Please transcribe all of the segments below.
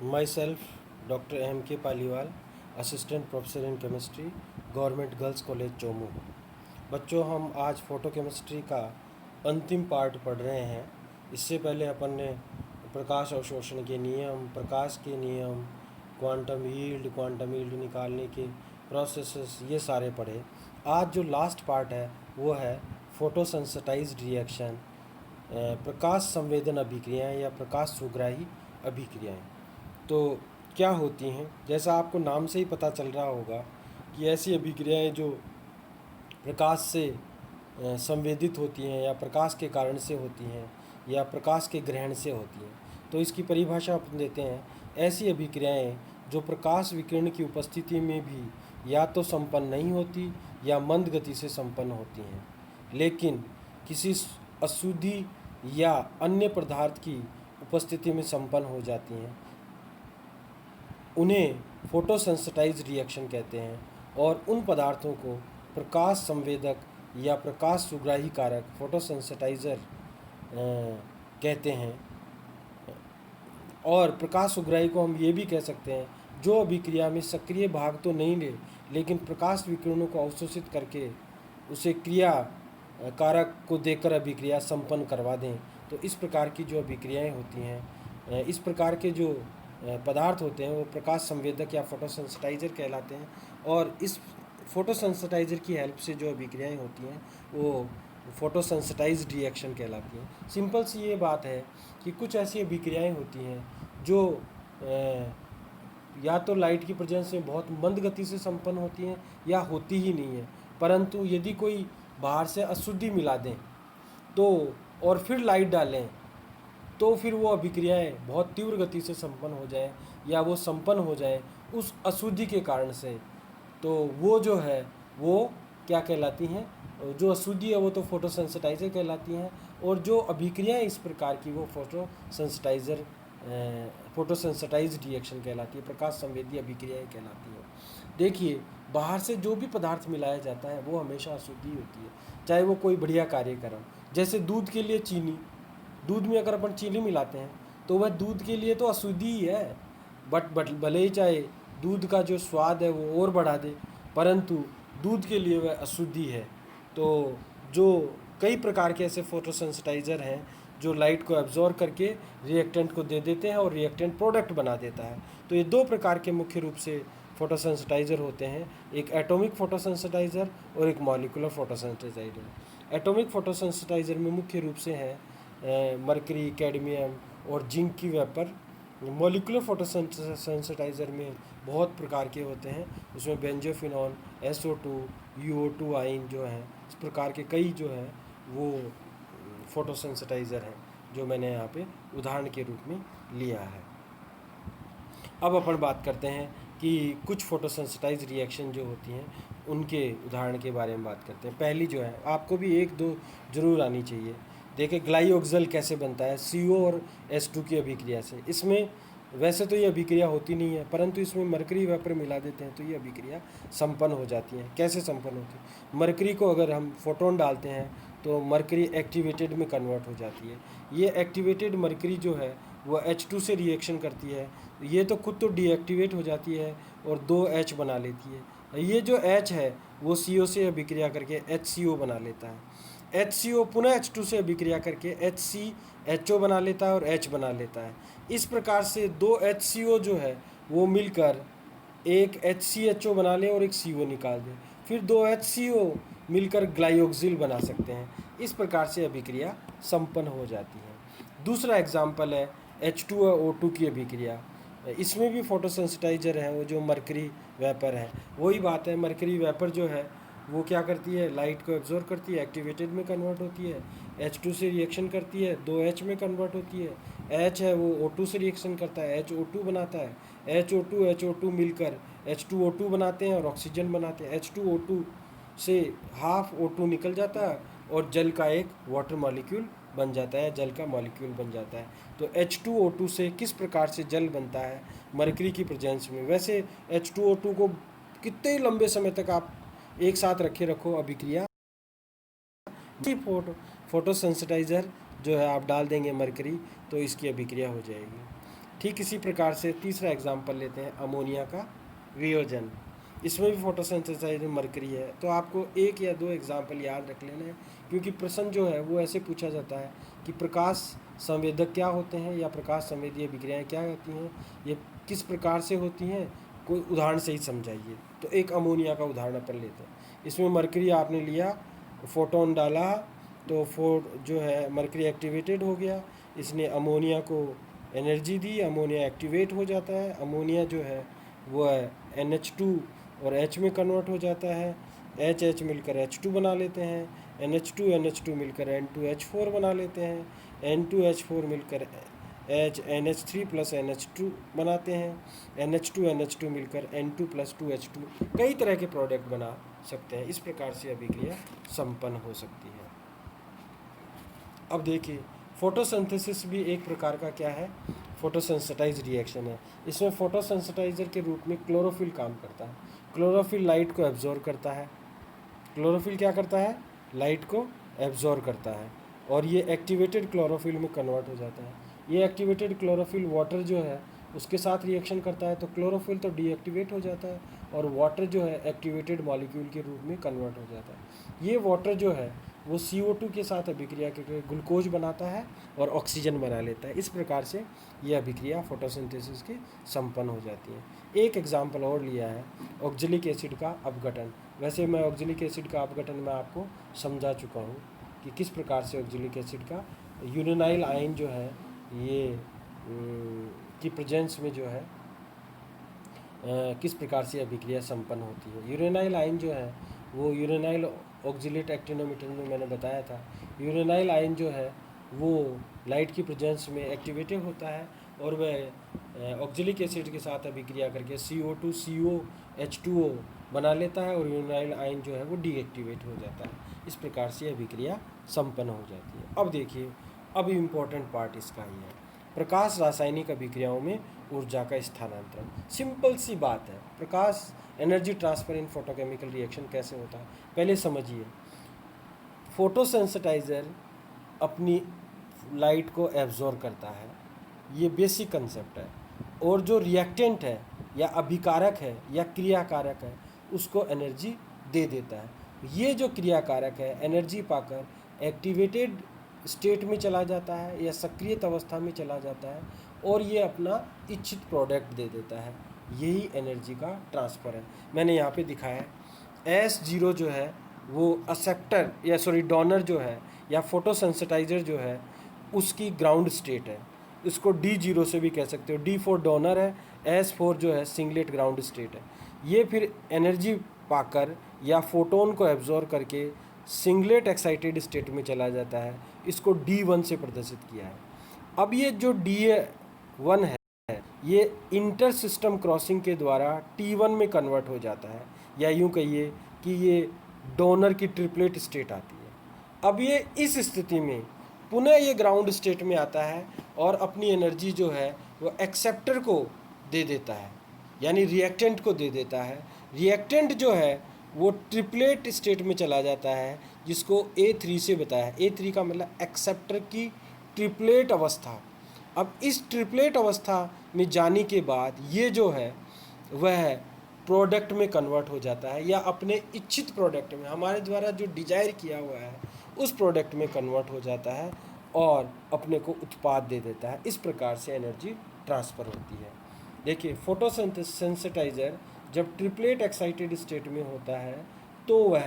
My self doctor M के Paliwal, assistant professor in chemistry, government girls college Chomu. बच्चों, हम आज फ़ोटो केमिस्ट्री का अंतिम पार्ट पढ़ रहे हैं। इससे पहले अपन ने प्रकाश अवशोषण के नियम, प्रकाश के नियम, क्वांटम यील्ड निकालने के प्रोसेसेस, ये सारे पढ़े। आज जो लास्ट पार्ट है वो है फोटोसेंसिटाइज्ड रिएक्शन, प्रकाश संवेदन अभिक्रियाएं या प्रकाश सुग्राही अभिक्रियाएं। तो क्या होती हैं? जैसा आपको नाम से ही पता चल रहा होगा कि ऐसी अभिक्रियाएं जो प्रकाश से संवेदित होती हैं या प्रकाश के कारण से होती हैं या प्रकाश के ग्रहण से होती हैं। तो इसकी परिभाषा अपन देते हैं, ऐसी अभिक्रियाएं जो प्रकाश विकिरण की उपस्थिति में भी या तो संपन्न नहीं होती या मंद गति से संपन्न होती हैं, लेकिन किसी अशुद्धि या अन्य पदार्थ की उपस्थिति में संपन्न हो जाती हैं, उन्हें फोटोसेंसिटाइज्ड रिएक्शन कहते हैं। और उन पदार्थों को प्रकाश संवेदक या प्रकाश सुग्राही कारक फोटोसेंसिटाइजर कहते हैं। और प्रकाश सुग्राही को हम ये भी कह सकते हैं जो अभिक्रिया में सक्रिय भाग तो नहीं ले, लेकिन प्रकाश विकिरणों को अवशोषित करके उसे क्रिया कारक को देकर अभिक्रिया संपन्न करवा दें। तो इस प्रकार की जो अभिक्रियाएं होती हैं, इस प्रकार के जो पदार्थ होते हैं वो प्रकाश संवेदक या फोटोसेंसिटाइजर कहलाते हैं। और इस फोटोसेंसिटाइजर की हेल्प से जो अभिक्रियाएं होती हैं वो फोटोसेंसिटाइज्ड रिएक्शन कहलाती हैं। सिंपल सी ये बात है कि कुछ ऐसी अभिक्रियाएं होती हैं जो या तो लाइट की प्रेजेंस में बहुत मंद गति से संपन्न होती हैं या होती ही नहीं है, परंतु यदि कोई बाहर से अशुद्धि मिला दें तो और फिर लाइट डालें तो फिर वो अभिक्रियाएं बहुत तीव्र गति से संपन्न हो जाएं या वो संपन्न हो जाएं उस अशुद्धि के कारण से, तो वो जो है वो क्या कहलाती हैं? जो अशुद्धि है वो तो फोटोसेंसिटाइजर कहलाती हैं। और जो अभिक्रियाएं इस प्रकार की वो फोटोसेंसिटाइज्ड रिएक्शन कहलाती है, प्रकाश संवेदी अभिक्रियाएं कहलाती हैं। देखिए, बाहर से जो भी पदार्थ मिलाया जाता है वो हमेशा अशुद्धि होती है, चाहे वो कोई बढ़िया कार्य करे। जैसे दूध के लिए चीनी, दूध में अगर अपन चीनी मिलाते हैं तो वह दूध के लिए तो अशुद्धि ही है, बट भले ही चाहे दूध का जो स्वाद है वो और बढ़ा दे, परंतु दूध के लिए वह अशुद्धि है। तो जो कई प्रकार के ऐसे फोटोसेंसिटाइजर हैं जो लाइट को एब्जॉर्ब करके रिएक्टेंट को दे देते हैं और रिएक्टेंट प्रोडक्ट बना देता है। तो ये दो प्रकार के मुख्य रूप से फोटोसेंसिटाइजर होते हैं, एक एटॉमिक फोटोसेंसिटाइजर और एक मॉलिक्यूलर फोटोसेंसिटाइजर। एटॉमिक फोटोसेंसिटाइजर में मुख्य रूप से हैं मरकरी, कैडमियम और जिंक की वेपर। मॉलिक्यूलर फोटोसेंसिटाइजर में बहुत प्रकार के होते हैं, उसमें बेंजोफिनॉन, SO2, UO2 आयन जो हैं, इस प्रकार के कई जो हैं वो फोटोसेंसिटाइजर हैं जो मैंने यहाँ पे उदाहरण के रूप में लिया है। अब अपन बात करते हैं कि कुछ फोटोसेंसिटाइज रिएक्शन जो होती हैं उनके उदाहरण के बारे में बात करते हैं। पहली जो है, आपको भी एक दो जरूर आनी चाहिए। देखिए, ग्लाइओक्सल कैसे बनता है? CO और H2 की अभिक्रिया से। इसमें वैसे तो ये अभिक्रिया होती नहीं है, परंतु इसमें मरकरी वेपर मिला देते हैं तो ये अभिक्रिया संपन्न हो जाती है। कैसे संपन्न होती है? मरकरी को अगर हम फोटोन डालते हैं तो मरकरी एक्टिवेटेड में कन्वर्ट हो जाती है। ये एक्टिवेटेड मरकरी जो है वो H2 से रिएक्शन करती है, ये तो खुद तो डीएक्टिवेट हो जाती है और 2 H बना लेती है। ये जो H है वो CO से अभिक्रिया करके HCO बना लेता है। HCO पुनः H2 से अभिक्रिया करके HCHO बना लेता है और H बना लेता है। इस प्रकार से 2 HCO जो है वो मिलकर एक HCHO बना ले और एक CO निकाल दे, फिर 2 HCO मिलकर ग्लाइओक्सिल बना सकते हैं। इस प्रकार से अभिक्रिया संपन्न हो जाती है। दूसरा एग्जाम्पल है H2O2 की अभिक्रिया। इसमें भी फोटोसेंसिटाइजर है, वो जो मरकरी वेपर है। वही बात है, मरकरी वेपर जो है वो क्या करती है? लाइट को एब्जॉर्ब करती है, एक्टिवेटेड में कन्वर्ट होती है, H2 से रिएक्शन करती है, 2H में कन्वर्ट होती है। H है वो O2 से रिएक्शन करता है, HO2 बनाता है। HO2 मिलकर H2O2 बनाते हैं और ऑक्सीजन बनाते हैं। H2O2 से हाफ O2 निकल जाता है और जल का एक वाटर मॉलिक्यूल बन जाता है, जल का मॉलिक्यूल बन जाता है। तो H2O2 से किस प्रकार से जल बनता है मरकरी की प्रेजेंस में? वैसे H2O2 को कितने लंबे समय तक आप एक साथ रखो अभिक्रिया, फोटोसेंसिटाइजर जो है आप डाल देंगे मरकरी तो इसकी अभिक्रिया हो जाएगी। ठीक इसी प्रकार से तीसरा एग्जाम्पल लेते हैं, अमोनिया का वियोजन। इसमें भी फोटोसिंथेसाइजर मरकरी है। तो आपको एक या दो एग्जाम्पल याद रख लेना है, क्योंकि प्रश्न जो है वो ऐसे पूछा जाता है कि प्रकाश संवेदक क्या होते हैं या प्रकाश संवेदीय विक्रियाएं क्या होती हैं, ये किस प्रकार से होती हैं, कोई उदाहरण से ही समझाइए। तो एक अमोनिया का उदाहरण अपन लेते हैं। इसमें मरकरी आपने लिया, फोटोन डाला तो जो है मरकरी एक्टिवेटेड हो गया, इसने अमोनिया को एनर्जी दी, अमोनिया एक्टिवेट हो जाता है, अमोनिया जो है वो है NH2 और H में कन्वर्ट हो जाता है, H मिलकर H2 बना लेते हैं, NH2 मिलकर N2H4 बना लेते हैं, N2H4 मिलकर NH3 प्लस NH2 बनाते हैं, NH2 मिलकर N2 प्लस 2H2, कई तरह के प्रोडक्ट बना सकते हैं। इस प्रकार से अभिक्रिया संपन्न हो सकती है। अब देखिए, फोटोसिंथेसिस भी एक प्रकार का क्या है, फोटोसेंसिटाइज रिएक्शन है। इसमें फोटोसेंसिटाइजर के रूप में क्लोरोफिल काम करता है। क्लोरोफिल लाइट को एब्जॉर्ब करता है। क्लोरोफिल क्या करता है, लाइट को एब्जॉर्ब करता है, और ये एक्टिवेटेड क्लोरोफिल में कन्वर्ट हो जाता है। ये एक्टिवेटेड क्लोरोफिल वाटर जो है उसके साथ रिएक्शन करता है, तो क्लोरोफिल तो डीएक्टिवेट हो जाता है और वाटर जो है एक्टिवेटेड मॉलिक्यूल के रूप में कन्वर्ट हो जाता है। ये वाटर जो है वो CO2 के साथ अभिक्रिया करके ग्लूकोज बनाता है और ऑक्सीजन बना लेता है। इस प्रकार से यह अभिक्रिया फोटोसिंथेसिस की संपन्न हो जाती है। एक एग्जाम्पल और लिया है, ऑक्जेलिक एसिड का अपघटन। वैसे मैं ऑक्जेलिक एसिड का अपघटन मैं आपको समझा चुका हूँ कि किस प्रकार से ऑक्जेलिक एसिड का यूरेनाइल आयन जो है ये की प्रेजेंस में जो है किस प्रकार से अभिक्रिया संपन्न होती है। यूरेनाइल आयन जो है वो यूरेनाइल ऑक्जेलेट एक्टिनोमीटर में मैंने बताया था, यूरेनाइल आयन जो है वो लाइट की प्रेजेंस में एक्टिवेटेड होता है और वह ऑक्जेलिक एसिड के साथ अभिक्रिया करके CO2 COH2O बना लेता है और यूरेनाइल आयन जो है वो डीएक्टिवेट हो जाता है। इस प्रकार से अभिक्रिया संपन्न हो जाती है। अब देखिए, अब इम्पोर्टेंट पार्ट इसका ही है, प्रकाश रासायनिक अभिक्रियाओं में ऊर्जा का स्थानांतरण। सिंपल सी बात है, प्रकाश energy transfer in photochemical reaction कैसे होता है पहले समझिए। फोटोसेंसिटाइजर अपनी लाइट को एब्जॉर्ब करता है, ये बेसिक कंसेप्ट है, और जो रिएक्टेंट है या अभिकारक है या क्रियाकारक है उसको एनर्जी दे देता है। ये जो क्रियाकारक है एनर्जी पाकर एक्टिवेटेड स्टेट में चला जाता है या सक्रियत अवस्था में चला जाता है और ये अपना इच्छित प्रोडक्ट दे देता है। यही एनर्जी का ट्रांसफ़र है। मैंने यहाँ पे दिखाया है S0 जो है वो एक्सेप्टर या डोनर जो है या फोटोसेंसिटाइजर जो है उसकी ग्राउंड स्टेट है। इसको D0 से भी कह सकते हो। D4 डोनर है, S4 जो है सिंगलेट ग्राउंड स्टेट है। ये फिर एनर्जी पाकर या फोटोन को एब्जॉर्ब करके सिंगलेट एक्साइटेड स्टेट में चला जाता है। इसको D1 से प्रदर्शित किया है। अब ये जो D1 है ये इंटर सिस्टम क्रॉसिंग के द्वारा T1 में कन्वर्ट हो जाता है, या यूँ कहिए कि ये डोनर की ट्रिपलेट स्टेट आती है। अब ये इस स्थिति में पुनः ये ग्राउंड स्टेट में आता है और अपनी एनर्जी जो है वो एक्सेप्टर को दे देता है, यानी रिएक्टेंट को दे देता है। रिएक्टेंट जो है वो ट्रिपलेट स्टेट में चला जाता है, जिसको A3 से बताया है। A3 का मतलब एक्सेप्टर की ट्रिपलेट अवस्था। अब इस ट्रिपलेट अवस्था में जाने के बाद ये जो है वह प्रोडक्ट में कन्वर्ट हो जाता है या अपने इच्छित प्रोडक्ट में, हमारे द्वारा जो डिजायर किया हुआ है उस प्रोडक्ट में कन्वर्ट हो जाता है और अपने को उत्पाद दे देता है। इस प्रकार से एनर्जी ट्रांसफ़र होती है। देखिए, फोटोसेंसिटाइजर जब ट्रिपलेट एक्साइटेड स्टेट में होता है तो वह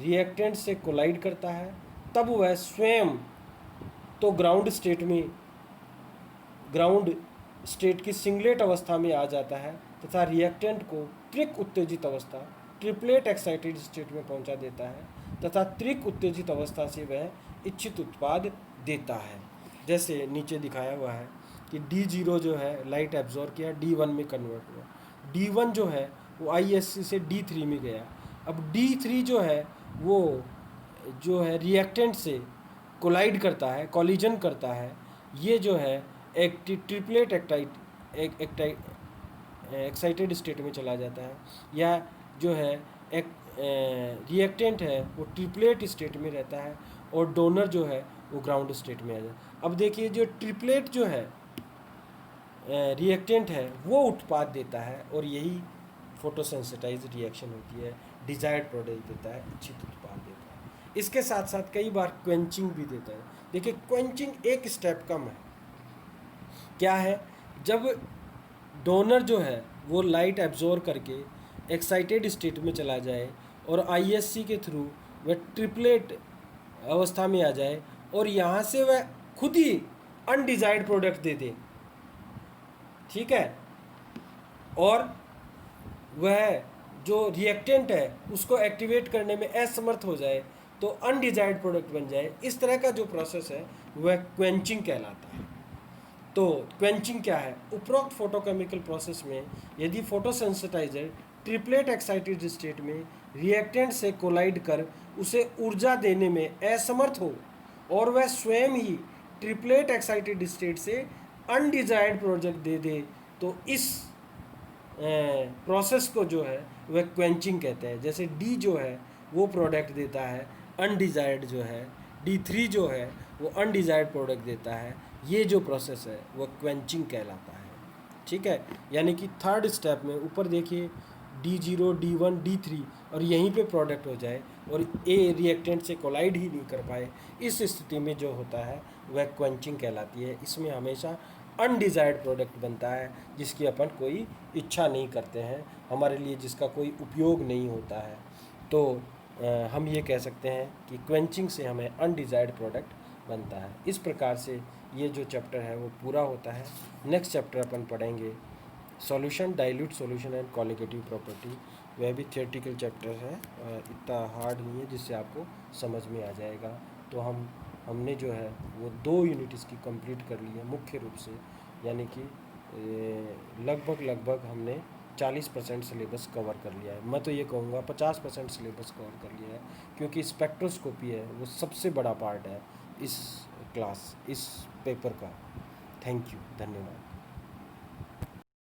रिएक्टेंट से कोलाइड करता है, तब वह स्वयं तो ग्राउंड स्टेट की सिंगलेट अवस्था में आ जाता है तथा रिएक्टेंट को त्रिक उत्तेजित अवस्था ट्रिपलेट एक्साइटेड स्टेट में पहुंचा देता है तथा त्रिक उत्तेजित अवस्था से वह इच्छित उत्पाद देता है। जैसे नीचे दिखाया हुआ है कि D0 जो है लाइट एब्जॉर्ब किया, D1 में कन्वर्ट हुआ। D1 जो है वो ISC से D3 में गया। अब D3 जो है वो जो है रिएक्टेंट से कोलाइड करता है, कॉलिजन करता है। ये जो है एक ट्रिपलेट एक्साइटेड स्टेट में चला जाता है, या जो है एक रिएक्टेंट है वो ट्रिपलेट स्टेट में रहता है और डोनर जो है वो ग्राउंड स्टेट में आ जाता है। अब देखिए, जो ट्रिपलेट जो है रिएक्टेंट है वो उत्पाद देता है और यही फोटोसेंसिटाइज रिएक्शन होती है, डिजायर्ड प्रोडक्ट देता है, इच्छित उत्पाद देता है। इसके साथ साथ कई बार क्वेंचिंग भी देता है। देखिए क्वेंचिंग एक स्टेप कम है। क्या है, जब डोनर जो है वो लाइट एब्जॉर्ब करके एक्साइटेड स्टेट में चला जाए और आईएससी के थ्रू वह ट्रिपलेट अवस्था में आ जाए और यहाँ से वह खुद ही अनडिजायर्ड प्रोडक्ट दे दे, ठीक है, और वह जो रिएक्टेंट है उसको एक्टिवेट करने में असमर्थ हो जाए तो अनडिजायर्ड प्रोडक्ट बन जाए, इस तरह का जो प्रोसेस है वह क्वेंचिंग कहलाता है। तो क्वेंचिंग क्या है, उपरोक्त फोटोकेमिकल प्रोसेस में यदि फोटोसेंसिटाइजर ट्रिपलेट एक्साइटेड स्टेट में रिएक्टेंट से कोलाइड कर उसे ऊर्जा देने में असमर्थ हो और वह स्वयं ही ट्रिपलेट एक्साइटेड स्टेट से अनडिजायर्ड प्रोडक्ट दे दे, तो इस प्रोसेस को जो है वह क्वेंचिंग कहते हैं। जैसे डी जो है वो प्रोडक्ट देता है अनडिजायर्ड, जो है D3 जो है वो अनडिजायर्ड प्रोडक्ट देता है, ये जो प्रोसेस है वो क्वेंचिंग कहलाता है, ठीक है। यानी कि थर्ड स्टेप में ऊपर देखिए D0, D1, D3 और यहीं पे प्रोडक्ट हो जाए और ए रिएक्टेंट से कोलाइड ही नहीं कर पाए, इस स्थिति में जो होता है वह क्वेंचिंग कहलाती है। इसमें हमेशा अनडिजायर्ड प्रोडक्ट बनता है जिसकी अपन कोई इच्छा नहीं करते हैं, हमारे लिए जिसका कोई उपयोग नहीं होता है। तो हम ये कह सकते हैं कि क्वेंचिंग से हमें अनडिजायर्ड प्रोडक्ट बनता है। इस प्रकार से ये जो चैप्टर है वो पूरा होता है। नेक्स्ट चैप्टर अपन पढ़ेंगे solution, dilute solution and colligative property. वह भी थियोरेटिकल चैप्टर है, इतना हार्ड नहीं है, जिससे आपको समझ में आ जाएगा। तो हमने जो है वो 2 यूनिट इसकी कंप्लीट कर ली है मुख्य रूप से, यानी कि लगभग हमने 40% सिलेबस कवर कर लिया है। मैं तो ये कहूँगा 50% सिलेबस कवर कर लिया है, क्योंकि स्पेक्ट्रोस्कोपी है वो सबसे बड़ा पार्ट है इस पेपर का। थैंक यू, धन्यवाद।